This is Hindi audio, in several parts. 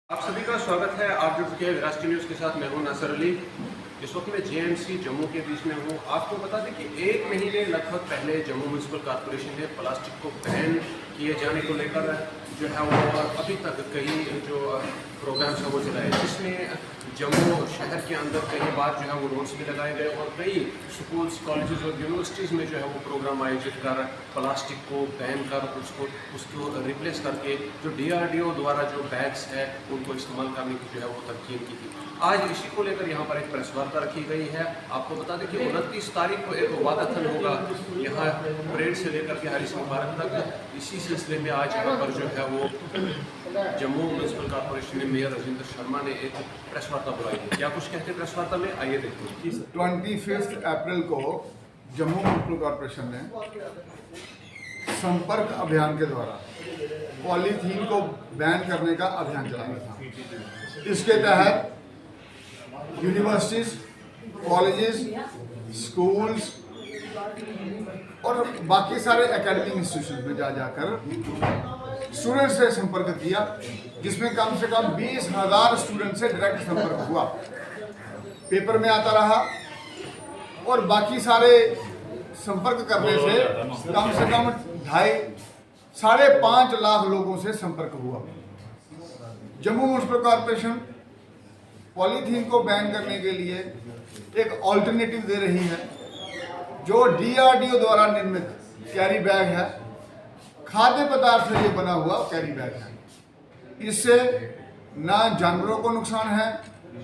आप सभी का स्वागत है। आप जुड़ चुके हैं राष्ट्रीय न्यूज़ के साथ। मैं हूं नासिर अली। इस वक्त मैं जेएमसी जम्मू के बीच में हूं। आपको बता दें कि एक महीने लगभग पहले जम्मू म्यूनसिपल कॉरपोरेशन ने प्लास्टिक को बैन किए जाने को लेकर जो है वो अभी तक कई जो प्रोग्राम्स हैं वो चलाए, जिसमें जम्मू शहर के अंदर कई बार जो है वो रोड्स भी लगाए गए और कई स्कूल्स, कॉलेजेस और यूनिवर्सिटीज़ में जो है वो प्रोग्राम आयोजित कर प्लास्टिक को बैन कर उसको रिप्लेस करके जो DRDO द्वारा जो बैग्स है उनको इस्तेमाल करने की जो है वो तरकीब की थी। आज इसी को लेकर यहाँ पर एक प्रेस वार्ता रखी गई है। आपको बता दें कि 29 तारीख को एक वाकाथन होगा यहाँ परेड से लेकर के हरी सिंह पार्क तक। इसी सिलसिले में आज यहाँ पर जो है वो जम्मू म्यूनसिपल कॉरपोरेशन के मेयर राजेंद्र शर्मा ने एक प्रेस वार्ता बुलाई है। क्या कुछ कहते हैं प्रेस वार्ता में, आइए देखते हैं। 25 अप्रैल को जम्मू म्यूनसिपल कॉरपोरेशन ने संपर्क अभियान के द्वारा पॉलीथीन को बैन करने का अभियान चलाया था। इसके तहत यूनिवर्सिटीज, कॉलेजेस, स्कूल्स और बाकी सारे एकेडमिक इंस्टीट्यूशन में जाकर स्टूडेंट से संपर्क किया, जिसमें कम से कम 20,000 स्टूडेंट से डायरेक्ट संपर्क हुआ, पेपर में आता रहा। और बाकी सारे संपर्क करने से कम 5.5 लाख लोगों से संपर्क हुआ। जम्मू म्यूनसिपल कॉरपोरेशन पॉलीथीन को बैन करने के लिए एक ऑल्टरनेटिव दे रही है, जो DRDO द्वारा निर्मित कैरी बैग है। खाद्य पदार्थ से ये बना हुआ कैरी बैग है। इससे ना जानवरों को नुकसान है,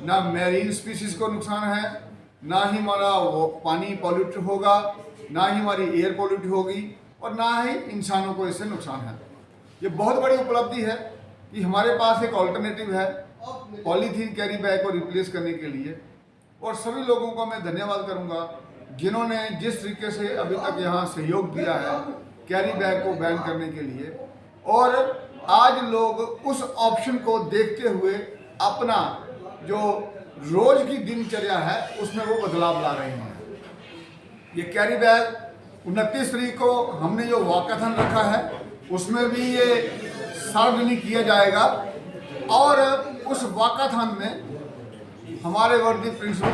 ना मैरीन स्पीसीज को नुकसान है, ना ही हमारा वो पानी पॉल्यूट होगा, ना ही हमारी एयर पॉल्यूट होगी और ना ही इंसानों को इससे नुकसान है। ये बहुत बड़ी उपलब्धि है कि हमारे पास एक ऑल्टरनेटिव है पॉलीथीन कैरी बैग को रिप्लेस करने के लिए। और सभी लोगों को मैं धन्यवाद करूंगा जिन्होंने जिस तरीके से अभी तक यहाँ सहयोग दिया है कैरी बैग को बैन करने के लिए। और आज लोग उस ऑप्शन को देखते हुए अपना जो रोज की दिनचर्या है उसमें वो बदलाव ला रहे हैं। ये कैरी बैग 29 तारीख को हमने जो वाकाथन रखा है उसमें भी ये सार्वजनिक किया जाएगा। और उस वाकाथन में हमारे वर्दी प्रिंसिपल,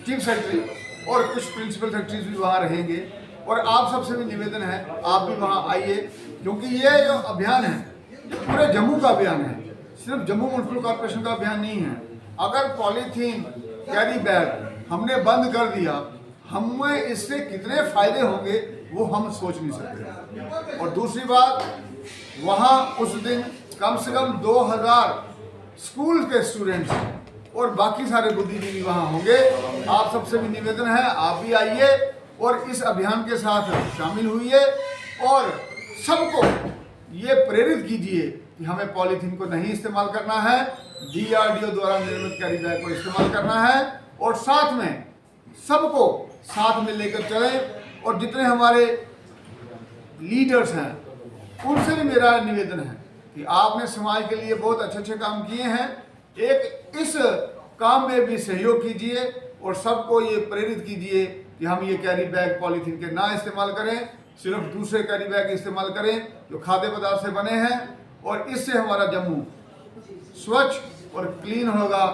चीफ सेक्रेटरी और कुछ प्रिंसिपल सेक्रेटरीज भी वहाँ रहेंगे। और आप सबसे भी निवेदन है आप भी वहाँ आइए, क्योंकि ये जो अभियान है ये पूरे जम्मू का अभियान है, सिर्फ जम्मू म्यूनसिपल कॉरपोरेशन का अभियान नहीं है। अगर पॉलीथीन कैरी बैग हमने बंद कर दिया, हमें इससे कितने फायदे होंगे वो हम सोच नहीं सकते। और दूसरी बात, वहाँ उस दिन कम से कम 2,000 स्कूल के स्टूडेंट्स और बाकी सारे बुद्धिजीवी वहाँ होंगे। आप सबसे भी निवेदन है आप भी आइए और इस अभियान के साथ शामिल हुइए और सबको ये प्रेरित कीजिए कि हमें पॉलीथीन को नहीं इस्तेमाल करना है, DRDO द्वारा निर्मित कैरी बैग को इस्तेमाल करना है। और साथ में सबको साथ में लेकर चलें। और जितने हमारे लीडर्स हैं उनसे भी मेरा निवेदन है कि आपने समाज के लिए बहुत अच्छे काम किए हैं, एक इस काम में भी सहयोग कीजिए और सबको ये प्रेरित कीजिए कि हम ये कैरी बैग पॉलीथीन के ना इस्तेमाल करें, सिर्फ दूसरे कैरी बैग इस्तेमाल करें जो खाद्य पदार्थ से बने हैं। और इससे हमारा जम्मू स्वच्छ और क्लीन होगा।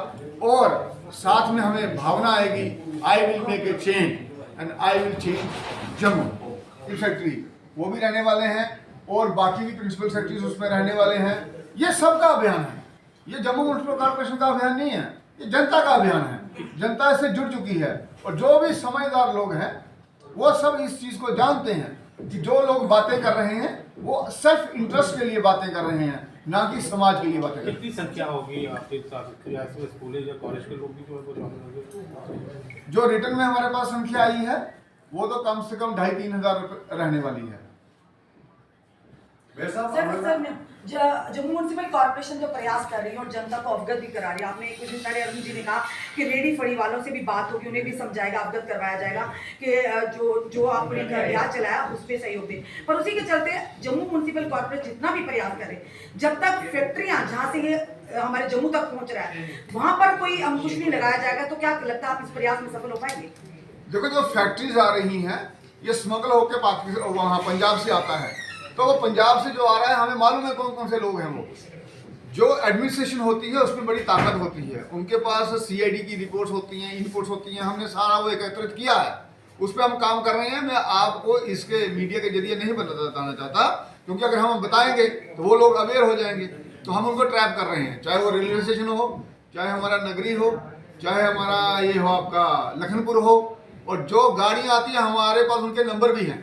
और साथ में हमें भावना आएगी, I will make a change and I will change Jammu. Chief secretary वो भी रहने वाले हैं और बाकी भी प्रिंसिपल सेक्रेटरीज उसमें रहने वाले हैं। ये सबका अभियान है, ये जम्मू म्यूनसिपल कॉरपोरेशन का अभियान नहीं है, ये जनता का अभियान है। जनता इससे जुड़ चुकी है और जो भी समझदार लोग हैं वो सब इस चीज़ को जानते हैं कि जो लोग बातें कर रहे हैं वो सिर्फ इंटरेस्ट के लिए बातें कर रहे हैं, ना कि समाज के लिए बातें कर रहे हैं। कितनी संख्या होगी आपके साथ स्कूल या कॉलेज के लोग भी जो रिटर्न में हमारे पास संख्या आई है वो तो कम से कम 2,500-3 हज़ार रहने वाली है। जम्मू म्यूनसिपल कॉर्पोरेशन जो प्रयास कर रही है और जनता को अवगत भी करा रही है। आपने कुछ दिन पहले अरुण जी ने कहा कि रेडी फड़ी वालों से भी बात होगी, उन्हें भी समझाएगा, अवगत करवाया जाएगा कि जो आपने अभियान चलाया उस पर सहयोग दें। पर उसी के चलते जम्मू म्यूनसिपल कॉर्पोरेशन जितना भी प्रयास करे, जब तक फैक्ट्रियाँ जहाँ से ये हमारे जम्मू तक पहुँच रहा है वहाँ पर कोई अंकुश नहीं लगाया जाएगा, तो क्या लगता है आप इस प्रयास में सफल हो पाएंगे? देखो, जो फैक्ट्रीज आ रही हैं ये स्मगल होकर वहाँ पंजाब से आता है, तो वो पंजाब से जो आ रहा है हमें मालूम है कौन कौन से लोग हैं वो। जो एडमिनिस्ट्रेशन होती है उसमें बड़ी ताकत होती है, उनके पास सीआईडी की रिपोर्ट्स होती हैं, इनपुट्स होती हैं, हमने सारा वो एकत्रित किया है, उस पर हम काम कर रहे हैं। मैं आपको इसके मीडिया के जरिए नहीं बताना चाहता, क्योंकि अगर हम बताएंगे तो वो लोग अवेयर हो जाएंगे, तो हम उनको ट्रैप कर रहे हैं, चाहे वो रेलवे स्टेशन हो, चाहे हमारा नगरी हो, चाहे हमारा ये हो आपका लखनपुर हो, और जो गाड़ियाँ आती हैं हमारे पास उनके नंबर भी हैं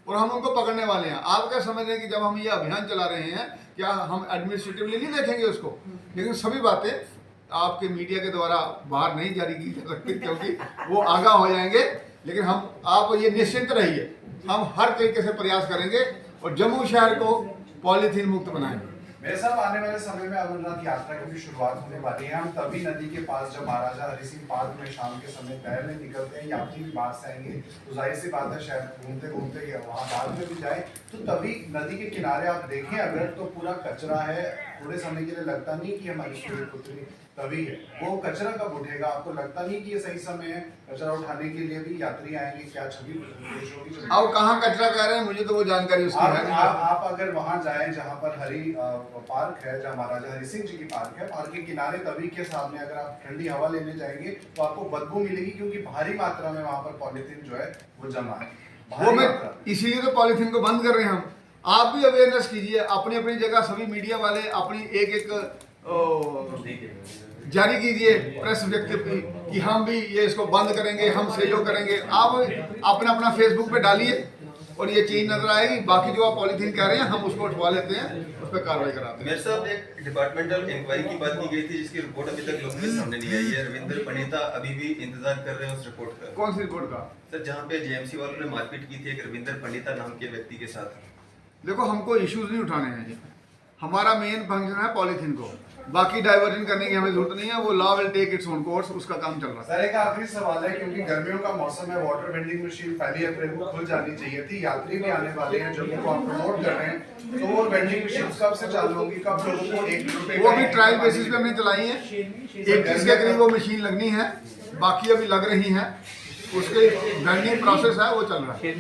और हम उनको पकड़ने वाले हैं। आप क्या समझ रहे हैं कि जब हम ये अभियान चला रहे हैं क्या हम एडमिनिस्ट्रेटिवली नहीं देखेंगे उसको, लेकिन सभी बातें आपके मीडिया के द्वारा बाहर नहीं जारी की जा सकती, क्योंकि वो आगाह हो जाएंगे। लेकिन हम आप ये निश्चिंत रहिए, हम हर तरीके से प्रयास करेंगे और जम्मू शहर को पॉलीथीन मुक्त बनाएंगे। मेरे साहब, आने वाले समय में अमरनाथ यात्रा की भी शुरुआत होने वाली है। हम तभी नदी के पास जब महाराजा हरि सिंह पार्क में शाम के समय तैरने निकलते हैं, यात्री भी बाहर से आएंगे, तो जाहिर सी बात है शायद घूमते घूमते वहाँ बाद में भी जाए, तो तभी नदी के किनारे आप देखें अगर तो पूरा कचरा है। थोड़े समय के लिए लगता नहीं कि हमारी सूर्यपुत्री तभी है, वो कचरा कब उठेगा? आपको लगता नहीं कि ये सही समय है कचरा उठाने के लिए भी? यात्री आएंगे, क्या छवि पेश होगी? अब कहाँ कचरा कह रहे हैं, मुझे तो वो जानकारी उसकी है नहीं। आप अगर वहां जाएं जहां पर पार्क है, जहां महाराजा हरि सिंह जी की पार्क है, पार्क के किनारे तभी के सामने अगर आप ठंडी हवा लेने जाएंगे तो आपको बदबू मिलेगी, क्योंकि भारी मात्रा में वहां पर पॉलीथीन जो है वो जमा है। वो मैं इसीलिए तो पॉलीथीन को बंद कर रहे हैं हम। आप भी अवेयरनेस कीजिए अपनी अपनी जगह, सभी मीडिया वाले अपनी एक जारी कीजिए प्रेस व्यक्ति कि हम भी ये इसको बंद करेंगे, हम सहयोग करेंगे। आप अपना अपना फेसबुक पे डालिए और ये चीज नजर आएगी। बाकी जो आप पॉलीथीन कह रहे हैं हम उसको उठवा लेते हैं, उस पर कार्रवाई कराते हैं। मेरे साहब, एक डिपार्टमेंटल इंक्वायरी की बात की गई थी जिसकी रिपोर्ट अभी तक लोगों के सामने नहीं आई है। रविंद्र पंडिता अभी भी इंतजार कर रहे हैं उस रिपोर्ट का। कौन सी रिपोर्ट का? सर, जहाँ पे जेएमसी वालों ने मारपीट की थी एक रविंद्र पंडिता नाम के व्यक्ति के साथ। देखो, हमको इश्यूज नहीं उठाने हैं, हमारा मेन फंक्शन है पॉलीथीन को, बाकी डाइवर्जन करने की हमें जरूरत नहीं है। वो law will take its own course, उसका काम चल रहा है। सर, एक आखिरी सवाल है, क्योंकि गर्मियों का मौसम है, वाटर वेंडिंग मशीन 1 अप्रैल को खुल जानी चाहिए थी, यात्री भी आने वाले हैं, जम्मू को आप प्रमोट कर रहे हैं, तो वो वेंडिंग मशीन कब से चालू होगी, कब लोगों को 1 रुपए? वो भी ट्रायल बेसिस पे हमने चलाई है, 21 के करीब वो मशीन लगनी है, बाकी अभी लग रही है, उसके वेंडिंग प्रोसेस है वो चल रहा है।